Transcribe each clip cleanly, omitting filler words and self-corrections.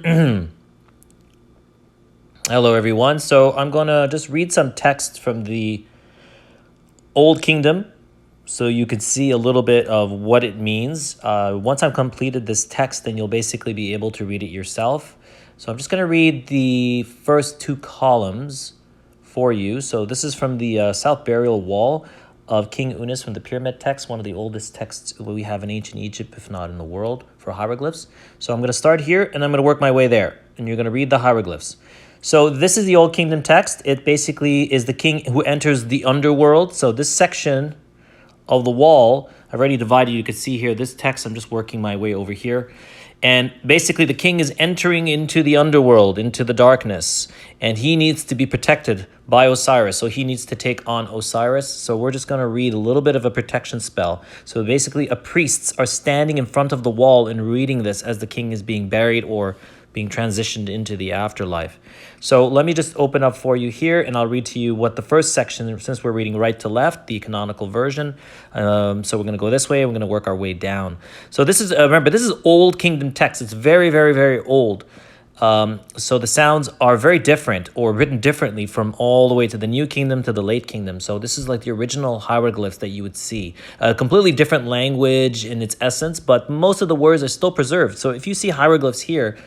Hello, everyone. So I'm going to just read some text from the Old Kingdom so you can see a little bit of what it means. Once I've completed this text, then you'll basically be able to read it yourself. So I'm just going to read the first two columns for you. So this is from the South Burial Wall of King Unas from the Pyramid text, one of the oldest texts we have in ancient Egypt, if not in the world, for hieroglyphs. So I'm going to start here, and I'm going to work my way there, and you're going to read the hieroglyphs. So this is the Old Kingdom text. It basically is the king who enters the underworld. So this section of the wall, I've already divided. You can see here, this text, I'm just working my way over here. And basically the king is entering into the underworld, into the darkness, and he needs to be protected by Osiris. So he needs to take on Osiris. So we're just going to read a little bit of a protection spell. So basically priests are standing in front of the wall and reading this as the king is being buried or being transitioned into the afterlife. So let me just open up for you here, and I'll read to you what the first section, since we're reading right to left, the canonical version. So we're going to go this way, and we're going to work our way down. So this is, remember, this is Old Kingdom text. It's very, very, very old. So the sounds are very different or written differently from all the way to the New Kingdom to the Late Kingdom. So this is like the original hieroglyphs that you would see. A completely different language in its essence, but most of the words are still preserved. So if you see hieroglyphs here,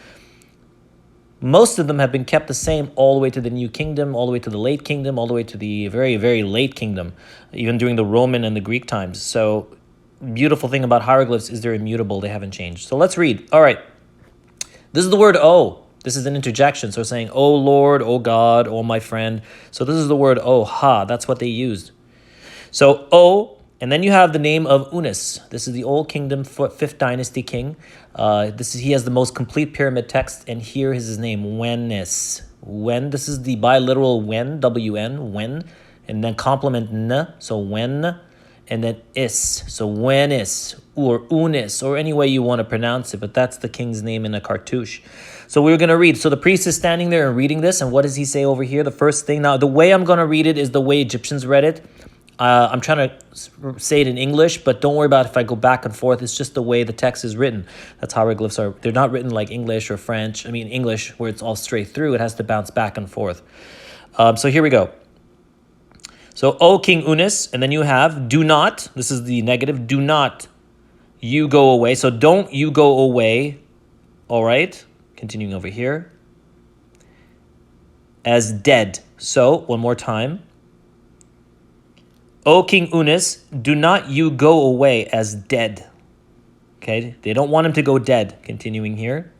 most of them have been kept the same all the way to the New Kingdom, all the way to the Late Kingdom, all the way to the very, very Late Kingdom, even during the Roman and the Greek times. So beautiful thing about hieroglyphs is they're immutable. They haven't changed. So let's read. All right. This is the word "oh." This is an interjection. So saying, "Oh Lord, oh God, oh my friend." So this is the word "oh ha." That's what they used. So "oh," and then you have the name of Unas. This is the Old Kingdom 5th dynasty king. He has the most complete pyramid text, and here is his name, Wenis. Wen. This is the biliteral wen, W-N, wen, and then complement n, so wen, and then is, so Wenis, or Unis, or any way you want to pronounce it, but that's the king's name in a cartouche. So we're going to read. So the priest is standing there and reading this, and what does he say over here? The first thing. Now, the way I'm going to read it is the way Egyptians read it. I'm trying to say it in English, but don't worry about if I go back and forth. It's just the way the text is written. That's how hieroglyphs are. They're not written like English or French. I mean, English, where it's all straight through. It has to bounce back and forth. So here we go. So, O King Unas, and then you have, do not, this is the negative, do not you go away. So don't you go away, all right? Continuing over here. As dead. So, one more time. O King Unas, do not you go away as dead. Okay, they don't want him to go dead. Continuing here.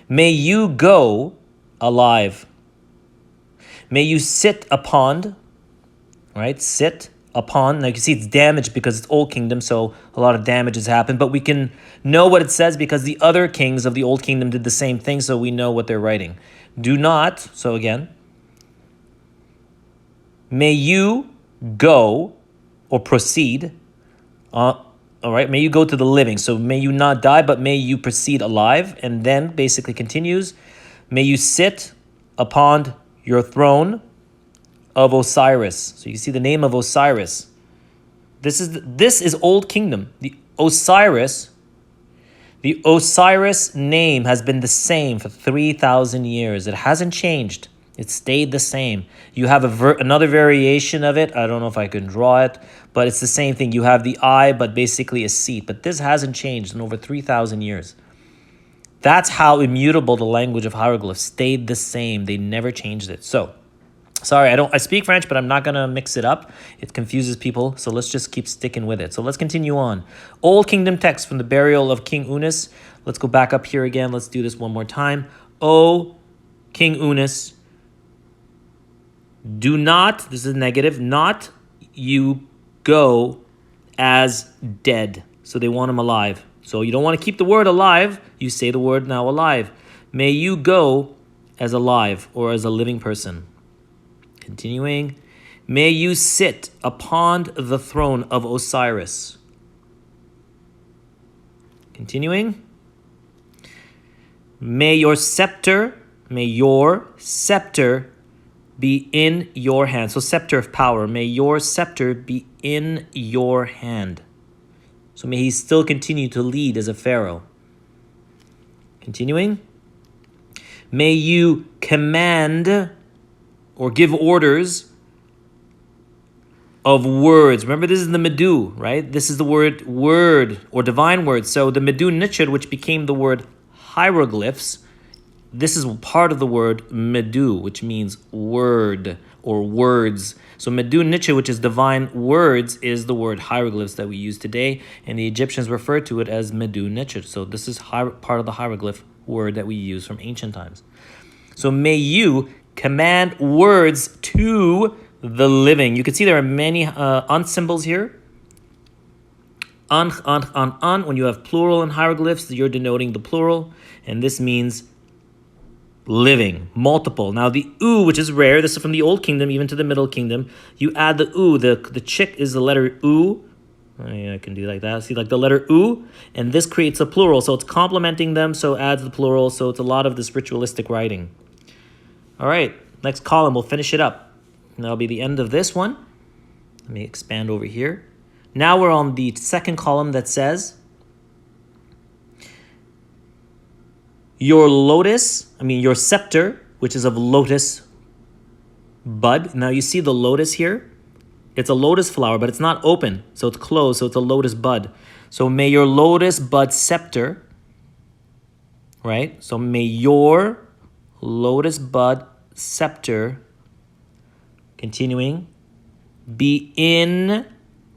May you go alive. May you sit upon, right? Sit upon. Now you can see it's damaged because it's Old Kingdom, so a lot of damage has happened. But we can know what it says because the other kings of the Old Kingdom did the same thing, so we know what they're writing. Do not, so again, may you go or proceed. All right, may you go to the living. So may you not die, but may you proceed alive. And then basically continues, may you sit upon your throne of Osiris. So you see the name of Osiris. This is Old Kingdom. The Osiris name has been the same for 3,000 years. It hasn't changed. It stayed the same. You have another variation of it. I don't know if I can draw it, but it's the same thing. You have the eye, but basically a seat. But this hasn't changed in over 3,000 years. That's how immutable the language of hieroglyphs stayed the same. They never changed it. So, sorry, I speak French, but I'm not going to mix it up. It confuses people, so let's just keep sticking with it. So let's continue on. Old Kingdom text from the burial of King Unas. Let's go back up here again. Let's do this one more time. O King Unas, do not, this is negative, not you go as dead. So they want him alive. So you don't want to keep the word alive. You say the word now alive. May you go as alive or as a living person. Continuing. May you sit upon the throne of Osiris. Continuing. May your scepter be in your hand. So scepter of power. May your scepter be in your hand. So may he still continue to lead as a pharaoh. Continuing. May you command or give orders of words. Remember, this is the medu, right? This is the word or divine word. So the medu nichud, which became the word hieroglyphs, this is part of the word medu, which means word or words. So medu nichud, which is divine words, is the word hieroglyphs that we use today, and the Egyptians referred to it as medu nichud. So this is part of the hieroglyph word that we use from ancient times. So may you command words to the living. You can see there are many symbols here. An. When you have plural in hieroglyphs, you're denoting the plural, and this means living, multiple. Now the u, which is rare, this is from the Old Kingdom even to the Middle Kingdom. You add the u. The chick is the letter u. I can do like that. See, like the letter u, and this creates a plural. So it's complementing them, so adds the plural. So it's a lot of this ritualistic writing. All right, next column, we'll finish it up. And that'll be the end of this one. Let me expand over here. Now we're on the second column that says, your scepter, which is of lotus bud. Now you see the lotus here. It's a lotus flower, but it's not open, so it's closed, so it's a lotus bud. So may your lotus bud scepter, right? So may your lotus bud scepter, continuing, be in,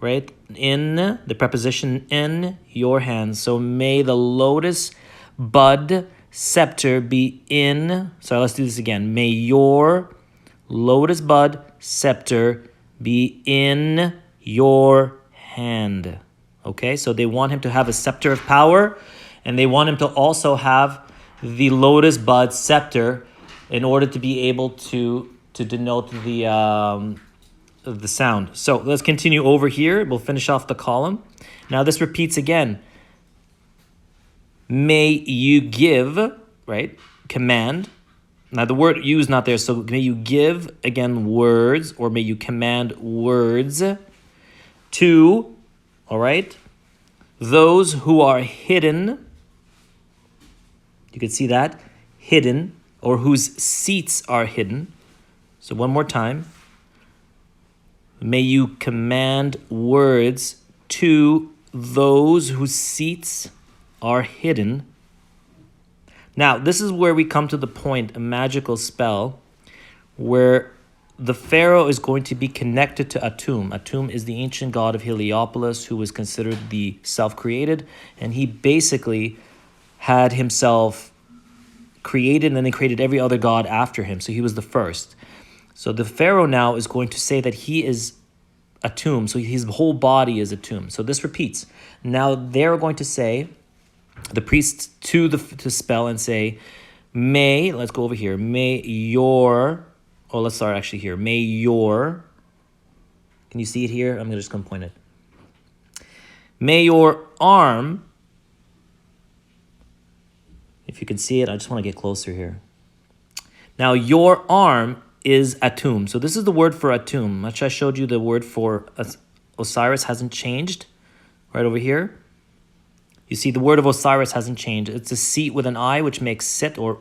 right? In, the preposition in your hands. So may the lotus bud scepter be in. So let's do this again. May your lotus bud scepter be in your hand. Okay, so they want him to have a scepter of power, and they want him to also have the lotus bud scepter in order to be able to denote the sound. So let's continue over here. We'll finish off the column. Now this repeats again. May you give, right? Command. Now the word "you" is not there, so may you give, again, words, or may you command words to, all right, those who are hidden. You can see that, hidden, or whose seats are hidden. So one more time. May you command words to those whose seats are hidden. Now, this is where we come to the point, a magical spell, where the Pharaoh is going to be connected to Atum. Atum is the ancient god of Heliopolis, who was considered the self-created, and he basically had himself created, and then they created every other god after him, so he was the first. So the Pharaoh now is going to say that he is Atum, so his whole body is Atum. So this repeats. Now they're going to say, the priests to spell and say, may, let's go over here, may your, oh, let's start actually here. May your, can you see it here? I'm just going to point it. May your arm, if you can see it, I just want to get closer here. Now your arm is Atum. So this is the word for Atum. Which I showed you the word for Osiris hasn't changed. Right over here. You see the word of Osiris hasn't changed. It's a seat with an I, which makes sit or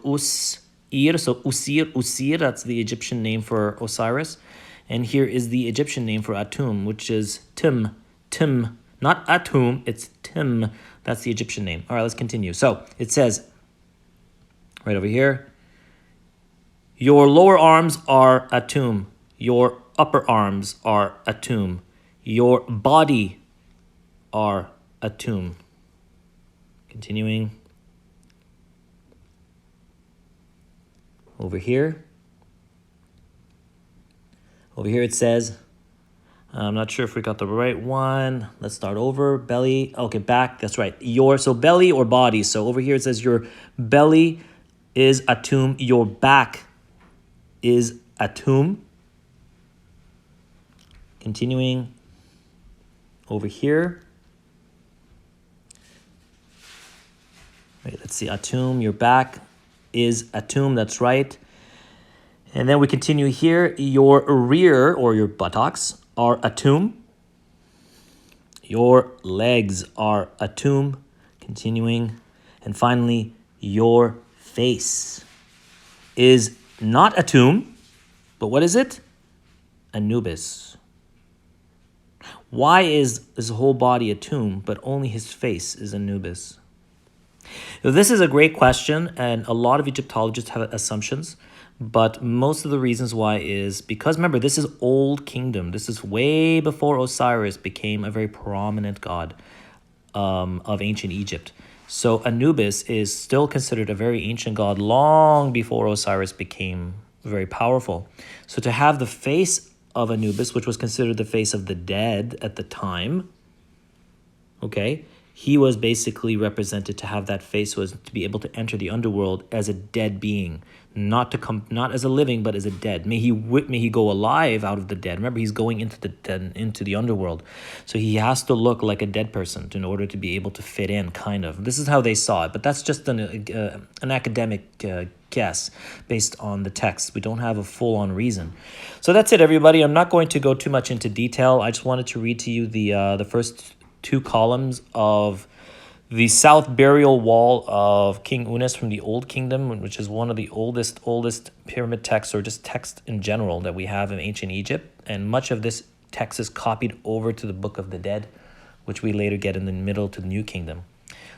us-ir. So usir, that's the Egyptian name for Osiris. And here is the Egyptian name for Atum, which is Tim. Not Atum, it's Tim. That's the Egyptian name. All right, let's continue. So it says, right over here, your lower arms are Atum. Your upper arms are Atum. Your body are Atum. Continuing. Over here. Over here it says, I'm not sure if we got the right one. Let's start over. Belly. Okay, back. That's right. So belly or body. So over here it says your belly is Atum. Your back is Atum. Continuing over here. Wait, let's see. Atum, your back is Atum. That's right. And then we continue here. Your rear or your buttocks are Atum. Your legs are Atum. Continuing. And finally, your face is not Atum, but what is it? Anubis. Why is his whole body a tomb, but only his face is Anubis? Now, this is a great question, and a lot of Egyptologists have assumptions, but most of the reasons why is because, remember, this is Old Kingdom. This is way before Osiris became a very prominent god of ancient Egypt. So Anubis is still considered a very ancient god long before Osiris became very powerful. So to have the face of Anubis, which was considered the face of the dead at the time, okay, he was basically represented to have that face was to be able to enter the underworld as a dead being, not as a living, but as a dead. May he go alive out of the dead. Remember, he's going into the underworld, so he has to look like a dead person in order to be able to fit in. Kind of. This is how they saw it, but that's just an academic guess based on the text. We don't have a full-on reason. So that's it, everybody. I'm not going to go too much into detail. I just wanted to read to you the first two columns of the south burial wall of King Unas from the Old Kingdom, which is one of the oldest pyramid texts, or just text in general, that we have in ancient Egypt. And much of this text is copied over to the Book of the Dead, which we later get in the middle to the New Kingdom.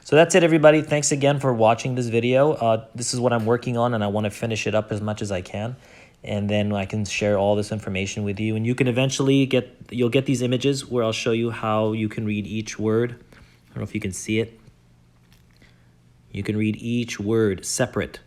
So that's it, everybody. Thanks again for watching this video. This is what I'm working on, and I want to finish it up as much as I can. And then I can share all this information with you. And you can eventually you'll get these images where I'll show you how you can read each word. I don't know if you can see it. You can read each word separate.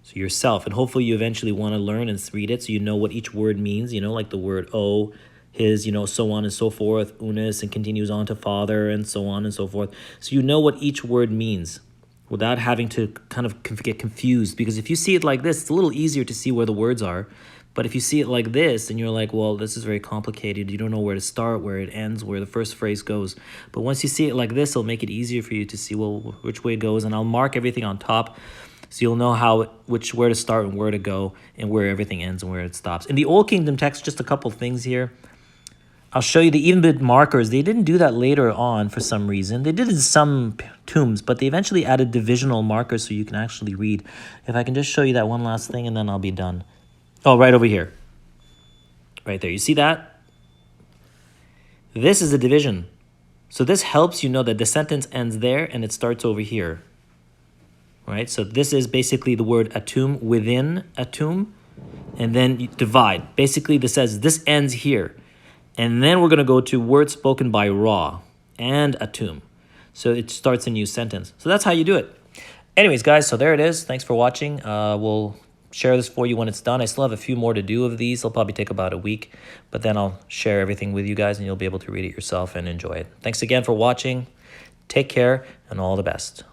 So yourself, and hopefully you eventually want to learn and read it so you know what each word means, like the word O, his, so on and so forth, Unas, and continues on to father, and so on and so forth. So you know what each word means, without having to kind of get confused. Because if you see it like this, it's a little easier to see where the words are. But if you see it like this, and you're like, well, this is very complicated. You don't know where to start, where it ends, where the first phrase goes. But once you see it like this, it'll make it easier for you to see, well, which way it goes. And I'll mark everything on top, so you'll know where to start and where to go, and where everything ends and where it stops. In the Old Kingdom text, just a couple things here. I'll show you the even-bit markers. They didn't do that later on for some reason. They did it in some tombs, but they eventually added divisional markers so you can actually read. If I can just show you that one last thing, and then I'll be done. Oh, right over here. Right there. You see that? This is a division. So this helps you know that the sentence ends there and it starts over here. Right? So this is basically the word Atum within Atum, and then you divide. Basically, this says this ends here. And then we're going to go to words spoken by Ra and Atum. So it starts a new sentence. So that's how you do it. Anyways, guys, so there it is. Thanks for watching. We'll share this for you when it's done. I still have a few more to do of these. It'll probably take about a week. But then I'll share everything with you guys, and you'll be able to read it yourself and enjoy it. Thanks again for watching. Take care, and all the best.